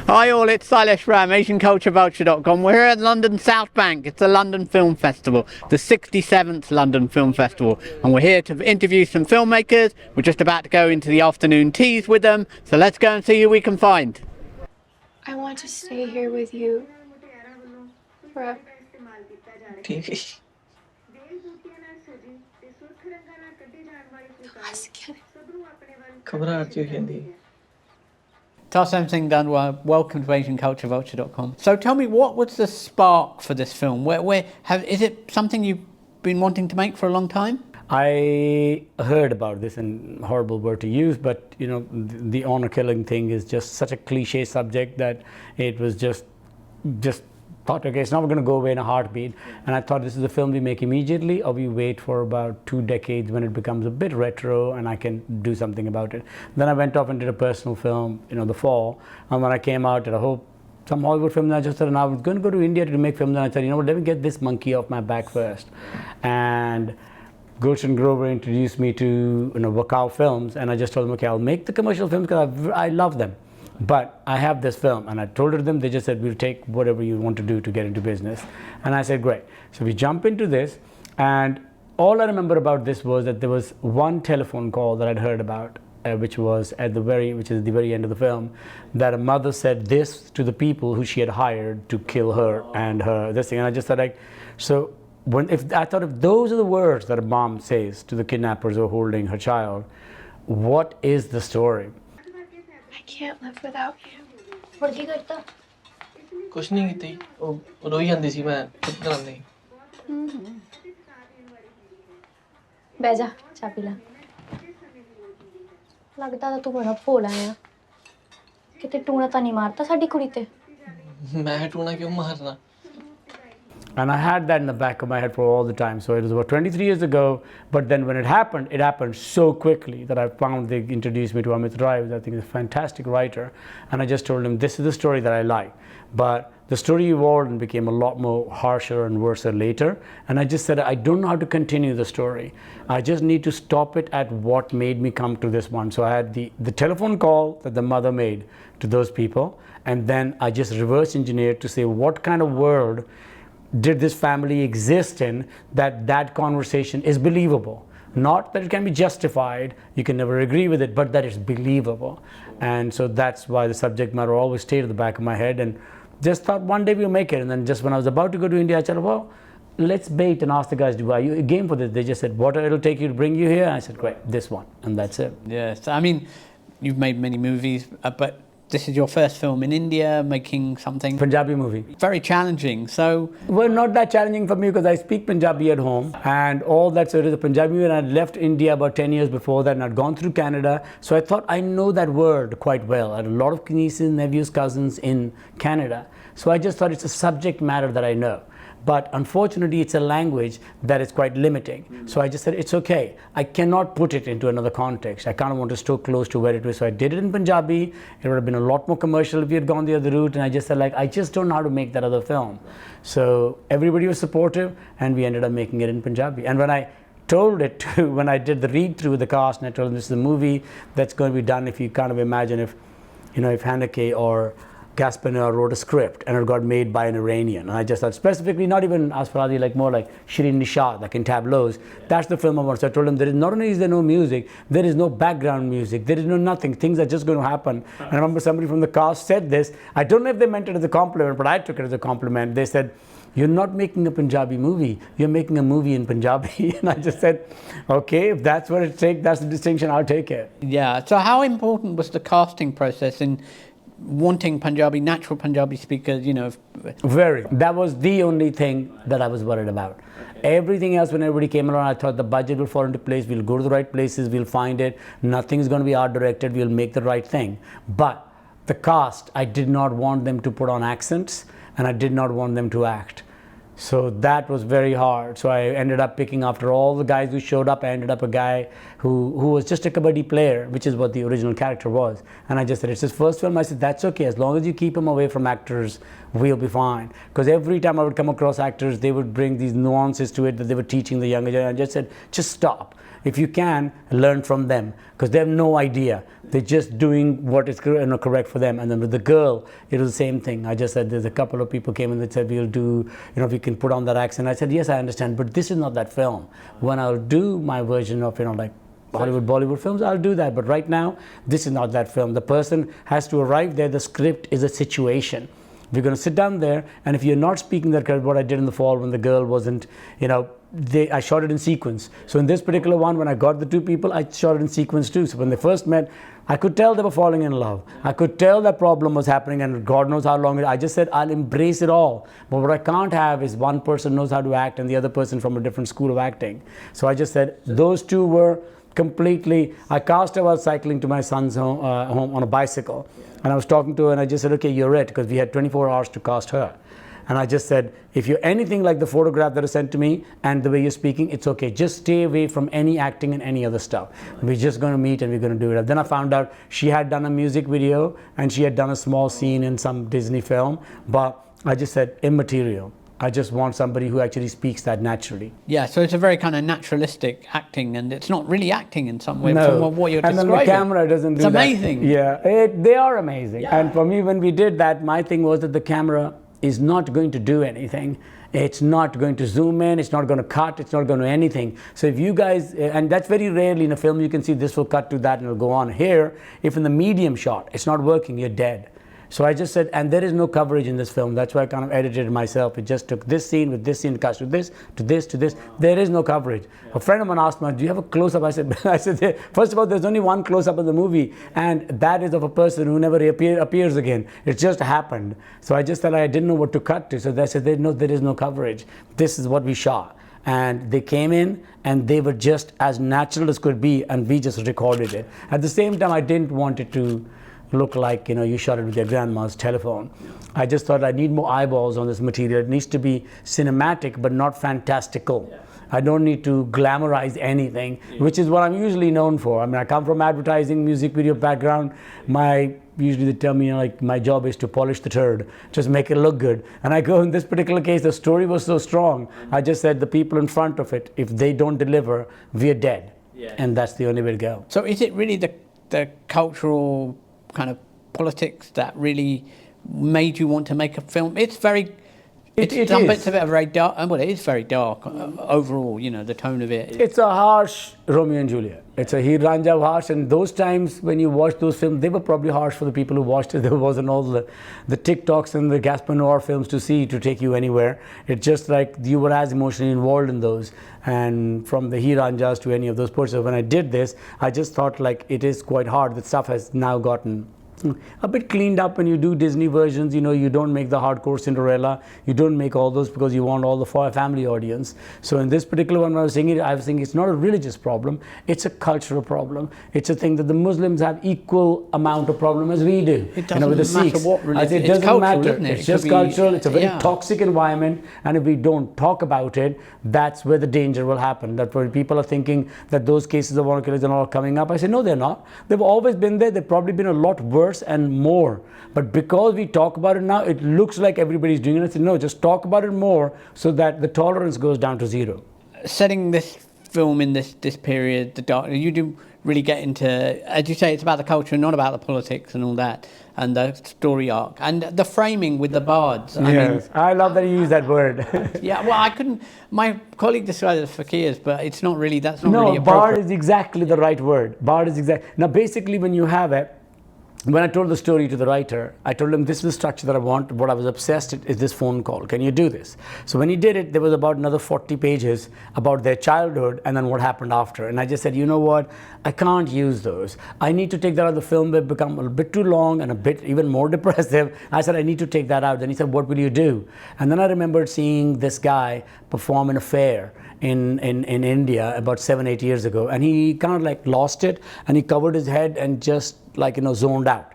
Hi all, it's Silesh Ram, AsianCultureVulture.com. We're here at London South Bank. It's the London Film Festival, the 67th London Film Festival. And we're here to interview some filmmakers. We're just about to go into the afternoon teas with them. So let's go and see who we can find. I want to stay here with you forever. Tarsem Singh Dhandwar, welcome to AsianCultureVulture.com. So tell me, what was the spark for this film? Is it something you've been wanting to make for a long time? I heard about this, and horrible word to use, but you know, the honor killing thing is just such a cliche subject that it was just thought, okay, it's not going to go away in a heartbeat. And I thought, this is a film we make immediately, or we wait for about 2 decades when it becomes a bit retro and I can do something about it. Then I went off and did a personal film, you know, The Fall. And when I came out, did some Hollywood film, and I just said, and I was going to go to India to make films, and I said, you know what, let me get this monkey off my back first. And Gulshan Grover introduced me to, you know, Wakao Films, and I just told them, okay, I'll make the commercial films because I love them. But I have this film, and I told it to them. They just said, we'll take whatever you want to do to get into business. And I said, great. So we jump into this, and all I remember about this was that there was one telephone call that I'd heard about, which is at the very end of the film, that a mother said this to the people who she had hired to kill her and this thing. And I just thought, like, so I thought if those are the words that a mom says to the kidnappers who are holding her child, what is the story? I can't live without you. ਹੁਣ ਕੀ ਕਰਤਾ ਕੁਛ ਨਹੀਂ ਕੀਤੀ ਉਹ ਰੋਈ ਜਾਂਦੀ ਸੀ ਮੈਂ ਚੁੱਪ ਕਰਾਂਦੀ ਬਹਿ ਜਾ ਚਾਹ ਪੀ ਲੈ ਲੱਗਦਾ ਤਾਂ ਤੂੰ ਬੜਾ ਭੋਲਾ ਆ ਕਿਤੇ ਟੂਣਾ ਤਾਂ ਨਹੀਂ ਮਾਰਤਾ ਸਾਡੀ ਕੁੜੀ ਤੇ ਮੈਂ ਟੂਣਾ ਕਿਉਂ ਮਾਰਨਾ And I had that in the back of my head for all the time. So it was about 23 years ago. But then when it happened so quickly that I found they introduced me to Amit Rai, who I think is a fantastic writer. And I just told him, this is the story that I like. But the story evolved and became a lot more harsher and worse later. And I just said, I don't know how to continue the story. I just need to stop it at what made me come to this one. So I had the telephone call that the mother made to those people. And then I just reverse engineered to say, what kind of world did this family exist in that conversation is believable? Not that it can be justified, you can never agree with it, but that it's believable. And so that's why the subject matter always stayed at the back of my head, and just thought one day we'll make it. And then just when I was about to go to India, I said, well, let's bait and ask the guys, are you game for this? They just said, what it'll take you to bring you here? And I said, great, this one. And that's it. Yes, I mean, you've made many movies, but this is your first film in India, making something Punjabi movie. Very challenging. So, well, not that challenging for me because I speak Punjabi at home and all that. So it is a Punjabi movie, and I'd left India about 10 years before that, and I'd gone through Canada. So I thought I know that word quite well. I had a lot of nieces, nephews, cousins in Canada. So I just thought it's a subject matter that I know. But unfortunately, it's a language that is quite limiting. So I just said, it's okay. I cannot put it into another context. I kind of want to stay close to where it was. So I did it in Punjabi. It would have been a lot more commercial if we had gone the other route. And I just said, like, I just don't know how to make that other film. So everybody was supportive, and we ended up making it in Punjabi. And when I told it to, when I did the read through with the cast, and I told them this is a movie that's going to be done, if you kind of imagine if Haneke or Gaspar wrote a script and it got made by an Iranian. And I just thought, specifically, not even Asfaradi, like more like Shirin Nishad, like in tableaus. That's the film I want. So I told him, there is not only is there no music, there is no background music, there is no nothing. Things are just going to happen. And I remember somebody from the cast said this. I don't know if they meant it as a compliment, but I took it as a compliment. They said, you're not making a Punjabi movie, you're making a movie in Punjabi. And I just said, okay, if that's what it takes, that's the distinction, I'll take it. Yeah, so how important was the casting process in wanting Punjabi, natural Punjabi speakers, you know? Very. That was the only thing that I was worried about. Everything else, when everybody came around, I thought the budget will fall into place, we'll go to the right places, we'll find it, nothing's going to be art directed, we'll make the right thing. But the cast, I did not want them to put on accents, and I did not want them to act. So that was very hard. So I ended up picking, after all the guys who showed up, I ended up a guy who was just a kabaddi player, which is what the original character was. And I just said, it's his first film. I said, that's okay. As long as you keep him away from actors, we'll be fine. Because every time I would come across actors, they would bring these nuances to it that they were teaching the younger generation. I just said, just stop. if you can, learn from them, because they have no idea. They're just doing what is correct for them. And then with the girl, it was the same thing. I just said, there's a couple of people came in that said, we'll do, we can put on that accent. I said, yes, I understand, but this is not that film. When I'll do my version of, like Hollywood, Bollywood films, I'll do that. But right now, this is not that film. The person has to arrive there. The script is a situation. We're going to sit down there, and if you're not speaking that character, what I did in the fall when the girl wasn't, I shot it in sequence. So in this particular one, when I got the two people, I shot it in sequence too. So when they first met, I could tell they were falling in love. I could tell that problem was happening, and God knows how long. I just said, I'll embrace it all. But what I can't have is one person knows how to act and the other person from a different school of acting. So I just said, those two were completely, I cast her while cycling to my son's home on a bicycle. And I was talking to her and I just said, okay, you're it, because we had 24 hours to cast her. And I just said, if you're anything like the photograph that is sent to me and the way you're speaking, it's okay. Just stay away from any acting and any other stuff. We're just going to meet and we're going to do it. Then I found out she had done a music video and she had done a small scene in some Disney film. But I just said, immaterial. I just want somebody who actually speaks that naturally. Yeah, so it's a very kind of naturalistic acting, and it's not really acting in some way no. from what you're and describing. And then the camera doesn't do that. It's amazing. Yeah, they are amazing. Yeah. And for me, when we did that, my thing was that the camera is not going to do anything. It's not going to zoom in, it's not going to cut, it's not going to anything. So if you guys, and that's very rarely in a film, you can see this will cut to that and it'll go on. Here, if in the medium shot, it's not working, you're dead. So I just said, and there is no coverage in this film. That's why I kind of edited it myself. It just took this scene with this scene, cuts to this, to this, to this. There is no coverage. A friend of mine asked me, do you have a close-up? I said, first of all, there's only one close-up in the movie, and that is of a person who never appears again. It just happened. So I just said I didn't know what to cut to. So they said, no, there is no coverage. This is what we shot. And they came in and they were just as natural as could be, and we just recorded it. At the same time, I didn't want it to look like, you shot it with your grandma's telephone. I just thought I need more eyeballs on this material. It needs to be cinematic, but not fantastical. I don't need to glamorize anything, which is what I'm usually known for. I mean, I come from advertising, music video background. Usually they tell me, like, my job is to polish the turd, just make it look good. And I go, in this particular case, the story was so strong. I just said the people in front of it, if they don't deliver, we're dead. And that's the only way to go. So is it really the cultural kind of politics that really made you want to make a film? It's very, some bits of it are very dark. Well, it is very dark overall. The tone of it. It's a harsh Romeo and Juliet. It's a Heer Ranja harsh, and those times when you watch those films, they were probably harsh for the people who watched it. There wasn't all the TikToks and the Gaspar Noir films to take you anywhere. It's just like you were as emotionally involved in those. And from the Heer Ranjas to any of those portions. So when I did this, I just thought, like, it is quite hard. The stuff has now gotten a bit cleaned up. When you do Disney versions, you don't make the hardcore Cinderella, you don't make all those because you want all the family audience. So in this particular one, when I was saying it's not a religious problem, it's a cultural problem. It's a thing that the Muslims have equal amount of problem as we do. It doesn't with the matter Sikhs. what religion. It doesn't matter. Isn't it? It's just cultural. It's a very toxic environment, and if we don't talk about it, that's where the danger will happen. That when people are thinking that those cases of honor killings are all coming up, I say no, they're not. They've always been there. They've probably been a lot worse and more, but because we talk about it now, it looks like everybody's doing it. I said, no, just talk about it more so that the tolerance goes down to zero. Setting this film in this period, the dark, you do really get into, as you say, it's about the culture, not about the politics and all that, and the story arc and the framing with the bards. I love that you use that word. Yeah, well, my colleague described it as fakirs, but it's not really, that's not really appropriate. Bard is exactly the right word. Bard is exactly. Now, basically, when you have it, when I told the story to the writer, I told him this is the structure that I want. What I was obsessed with is this phone call. Can you do this? So when he did it, there was about another 40 pages about their childhood and then what happened after. And I just said, you know what? I can't use those. I need to take that out of the film. They've become a bit too long and a bit even more depressive. I said, I need to take that out. Then he said, what will you do? And then I remembered seeing this guy perform in a fair in India about 7-8 years ago, and he kind of like lost it, and he covered his head and just zoned out.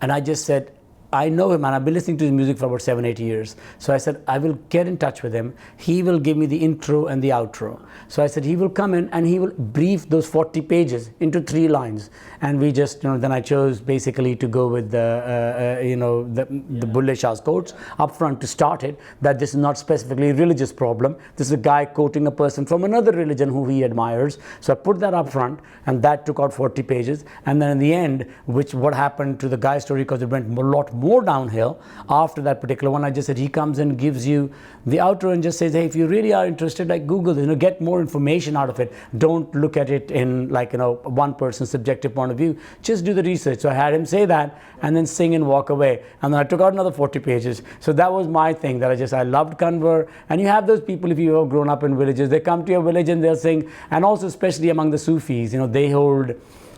And I just said, I know him and I've been listening to his music for about 7-8 years. So I said, I will get in touch with him. He will give me the intro and the outro. So I said, he will come in and he will brief those 40 pages into 3 lines. And we just, then I chose basically to go with the Bulle Shah's quotes up front to start it, that this is not specifically a religious problem. This is a guy quoting a person from another religion who he admires. So I put that up front, and that took out 40 pages. And then in the end, what happened to the guy's story, because it went a lot more downhill after that particular one, I just said, he comes and gives you the outro and just says, hey, if you really are interested, like Google, get more information out of it. Don't look at it in one person's subjective point of view. Just do the research. So I had him say that and then sing and walk away. And then I took out another 40 pages. So that was my thing, that I loved Kanwar. And you have those people, if you have grown up in villages, they come to your village and they'll sing. And also especially among the Sufis, they hold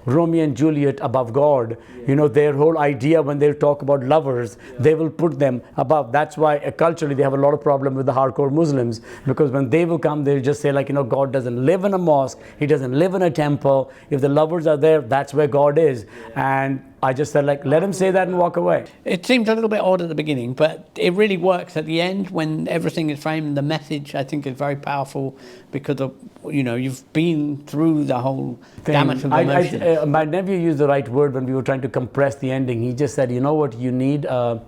Romeo and Juliet above God. Their whole idea, when they'll talk about lovers, they will put them above. That's why culturally they have a lot of problem with the hardcore Muslims, because when they will come, they'll just say God doesn't live in a mosque, he doesn't live in a temple. If the lovers are there, that's where God is. And I just said, let him say that and walk away. It seemed a little bit odd at the beginning, but it really works at the end when everything is framed. The message, I think, is very powerful because of, you've been through the whole gamut of emotions. My nephew used the right word when we were trying to compress the ending. He just said, what you need, the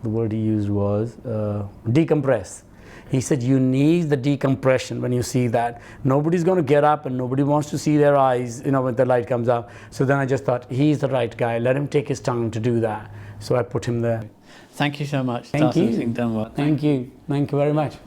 word he used was decompress. He said, you need the decompression when you see that. Nobody's going to get up and nobody wants to see their eyes, when the light comes up. So then I just thought, he's the right guy. Let him take his time to do that. So I put him there. Thank you so much, Thank you. Tarsem Singh Dhandwar. Thank you. Thank you very much.